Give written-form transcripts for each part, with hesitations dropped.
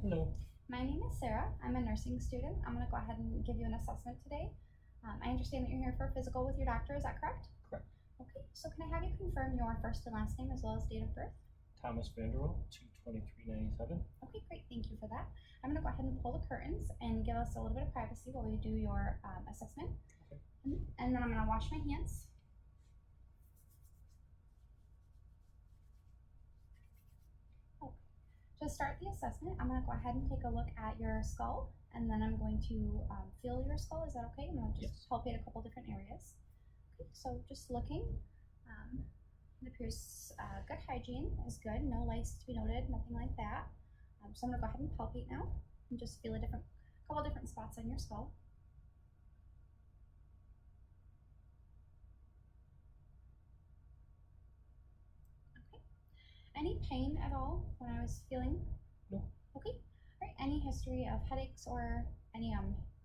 Hello. My name is Sarah. I'm a nursing student. I'm going to go ahead and give you an assessment today. I understand that you're here for a physical with your doctor. Is that correct? Correct. Okay, so can I have you confirm your first and last name as well as date of birth? Thomas Vanderwell, 22397. Okay, great. Thank you for that. I'm going to go ahead and pull the curtains and give us a little bit of privacy while we do your assessment. Okay. And then I'm going to wash my hands. To start the assessment, I'm going to go ahead and take a look at your skull, and then I'm going to feel your skull. Is that okay? I'm going to just palpate a couple different areas. Okay, so just looking, it appears good hygiene is good. No lice to be noted, nothing like that. So I'm going to go ahead and palpate now and just feel a couple different spots on your skull. Any pain at all when I was feeling? No. Okay. All right. Any history of headaches or any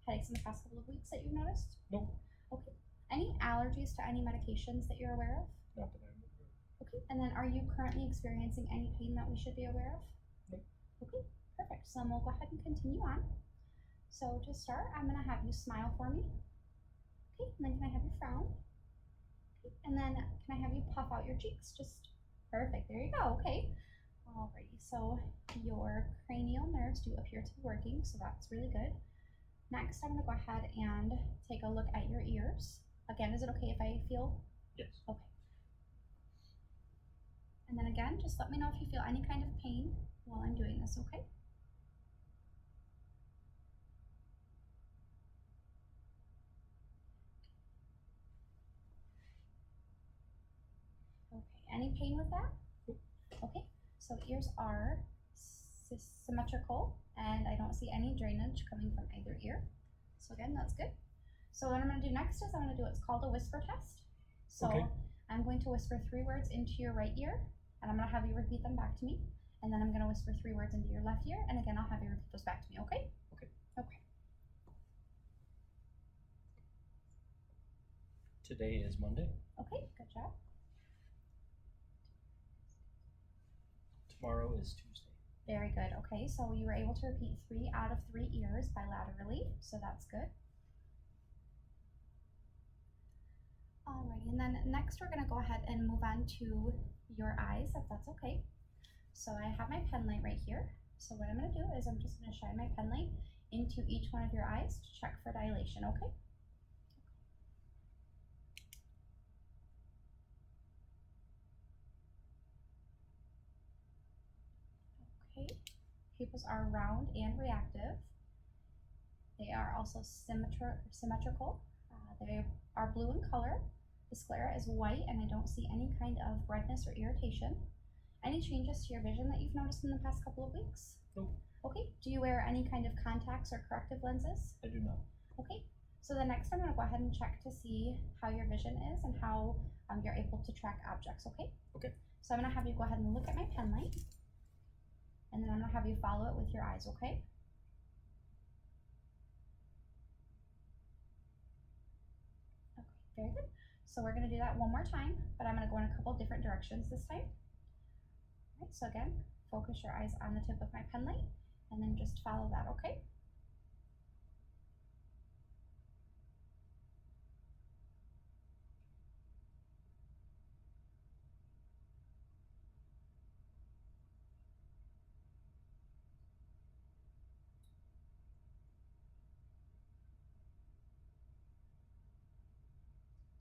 headaches in the past couple of weeks that you've noticed? No. Okay. Any allergies to any medications that you're aware of? Not that I'm aware of. Okay. And then are you currently experiencing any pain that we should be aware of? No. Okay. Perfect. So then we'll go ahead and continue on. So to start, I'm going to have you smile for me. Okay. And then can I have you frown? Okay. And then can I have you puff out your cheeks? Just perfect. There you go. Okay. Alrighty. So your cranial nerves do appear to be working, so that's really good. Next, I'm going to go ahead and take a look at your ears. Again, is it okay if I feel? Yes. Okay. And then again, just let me know if you feel any kind of pain while I'm doing this, okay? Okay. Any pain with that? Okay. So ears are symmetrical, and I don't see any drainage coming from either ear. So again, that's good. So what I'm going to do next is I'm going to do what's called a whisper test. So okay. I'm going to whisper 3 words into your right ear, and I'm going to have you repeat them back to me. And then I'm going to whisper 3 words into your left ear, and again, I'll have you repeat those back to me, okay? Okay. Okay. Today is Monday. Okay, good job. Tomorrow is Tuesday. Very good. Okay, so you were able to repeat 3 out of 3 ears bilaterally, so that's good. Alrighty, and then next we're going to go ahead and move on to your eyes, if that's okay. So I have my pen light right here. So what I'm going to do is I'm just going to shine my pen light into each one of your eyes to check for dilation, okay? Okay, pupils are round and reactive. They are also symmetrical. They are blue in color. The sclera is white, and I don't see any kind of redness or irritation. Any changes to your vision that you've noticed in the past couple of weeks? No. Okay. Do you wear any kind of contacts or corrective lenses? I do not. Okay. So the next I'm going to go ahead and check to see how your vision is and how you're able to track objects, okay? Okay. So I'm going to have you go ahead and look at my pen light, and then I'm going to have you follow it with your eyes, okay? Okay, very good. So we're going to do that one more time, but I'm going to go in a couple different directions this time. All right, so again, focus your eyes on the tip of my pen light, and then just follow that, okay?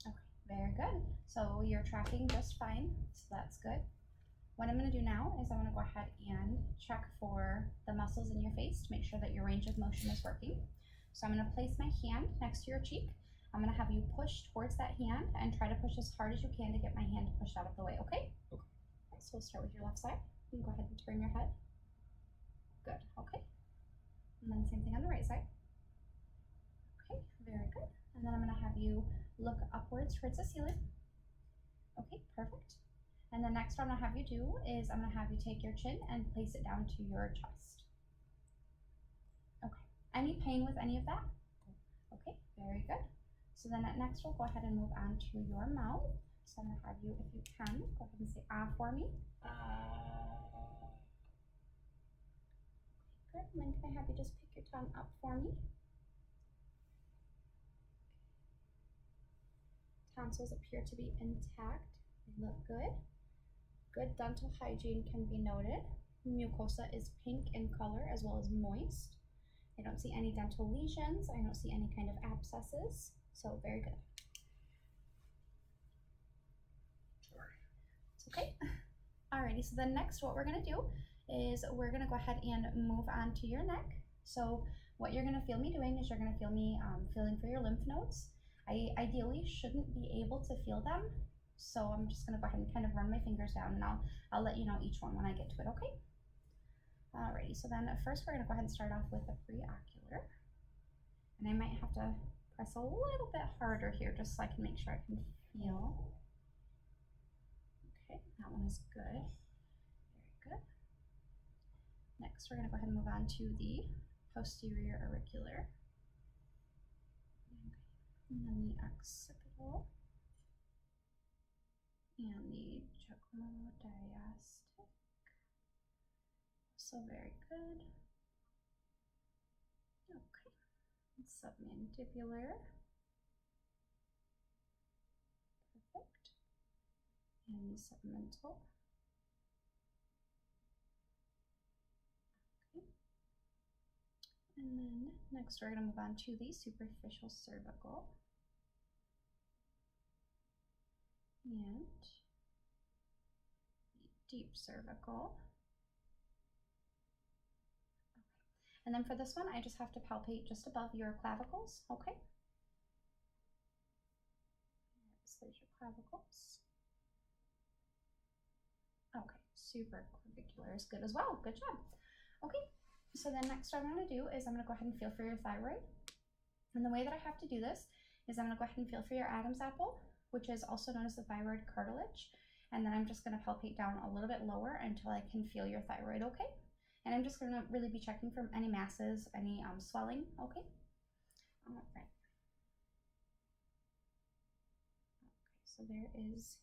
Okay, very good. So you're tracking just fine, so that's good. What I'm going to do now is I'm going to go ahead and check for the muscles in your face to make sure that your range of motion is working. So I'm going to place my hand next to your cheek. I'm going to have you push towards that hand and try to push as hard as you can to get my hand pushed out of the way, okay? Okay. Right, so we'll start with your left side. You can go ahead and turn your head. Good, okay. And then same thing on the right side. Okay, very good. And then I'm going to have you look upwards towards the ceiling. Okay, perfect. And the next one I'll have you do is I'm going to have you take your chin and place it down to your chest. Okay. Any pain with any of that? Okay, very good. So then next we'll go ahead and move on to your mouth. So I'm going to have you, if you can, go ahead and say ah for me. Good. And then can I have you just pick your tongue up for me? Tonsils appear to be intact. They look good. Good dental hygiene can be noted. Mucosa is pink in color as well as moist. I don't see any dental lesions. I don't see any kind of abscesses. So very good. Sorry. It's okay. Alrighty, so then next what we're gonna do is we're gonna go ahead and move on to your neck. So what you're gonna feel me doing is you're gonna feel me feeling for your lymph nodes. I ideally shouldn't be able to feel them. So I'm just gonna go ahead and kind of run my fingers down, and I'll let you know each one when I get to it, okay? Alrighty, so then first we're gonna go ahead and start off with the preocular. And I might have to press a little bit harder here just so I can make sure I can feel. Okay, that one is good. Very good. Next, we're gonna go ahead and move on to the posterior auricular. Okay. And then the occipital. And the juxtadiastic. So very good. Okay. Submandibular. Perfect. And the submental. Okay. And then next we're going to move on to the superficial cervical. And the deep cervical. And then for this one, I just have to palpate just above your clavicles, okay? So there's your clavicles. Okay, supraclavicular is good as well. Good job. Okay, so then next what I'm going to do is I'm going to go ahead and feel for your thyroid. And the way that I have to do this is I'm going to go ahead and feel for your Adam's apple, which is also known as the thyroid cartilage. And then I'm just going to palpate down a little bit lower until I can feel your thyroid, okay? And I'm just going to really be checking for any masses, any swelling, okay? All right. Okay, so there is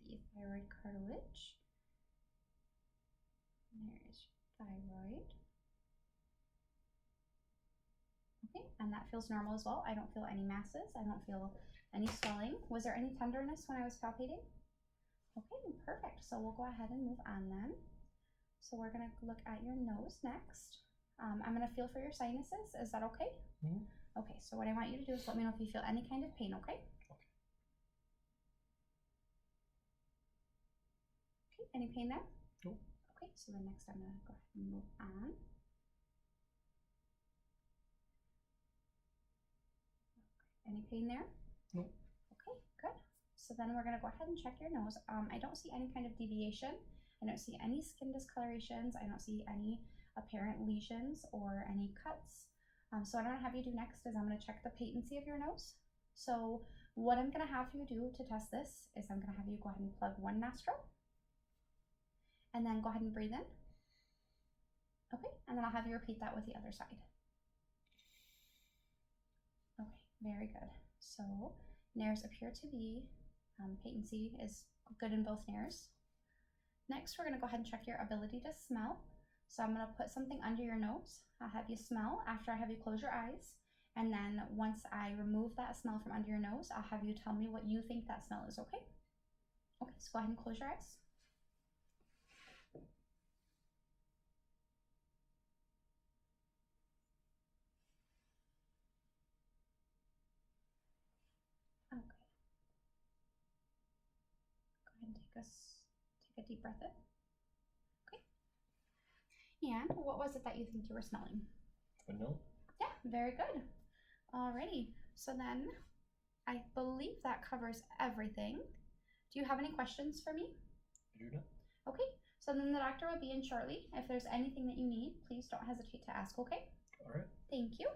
the thyroid cartilage. There's thyroid. Okay, and that feels normal as well. I don't feel any masses. I don't feel any swelling. Was there any tenderness when I was palpating? Okay, perfect. So we'll go ahead and move on then. So we're going to look at your nose next. I'm going to feel for your sinuses. Is that okay? Mm-hmm. Okay, so what I want you to do is let me know if you feel any kind of pain, okay? Okay, any pain there? Nope. Okay, so then next I'm going to go ahead and move on. Okay, any pain there? Nope. Okay, good. So then we're going to go ahead and check your nose. I don't see any kind of deviation. I don't see any skin discolorations. I don't see any apparent lesions or any cuts. So what I'm going to have you do next is I'm going to check the patency of your nose. So what I'm going to have you do to test this is I'm going to have you go ahead and plug one nostril. And then go ahead and breathe in. Okay, and then I'll have you repeat that with the other side. Okay, very good. So nares appear to be, patency is good in both nares. Next, we're going to go ahead and check your ability to smell. So I'm going to put something under your nose. I'll have you smell after I have you close your eyes. And then once I remove that smell from under your nose, I'll have you tell me what you think that smell is, okay? Okay, so go ahead and close your eyes. Okay. Go ahead and take a deep breath in. And what was it that you think you were smelling? Vanilla. Yeah, very good. Alrighty, so then I believe that covers everything. Do you have any questions for me? I do not. Okay, so then the doctor will be in shortly. If there's anything that you need, please don't hesitate to ask, okay? All right. Thank you.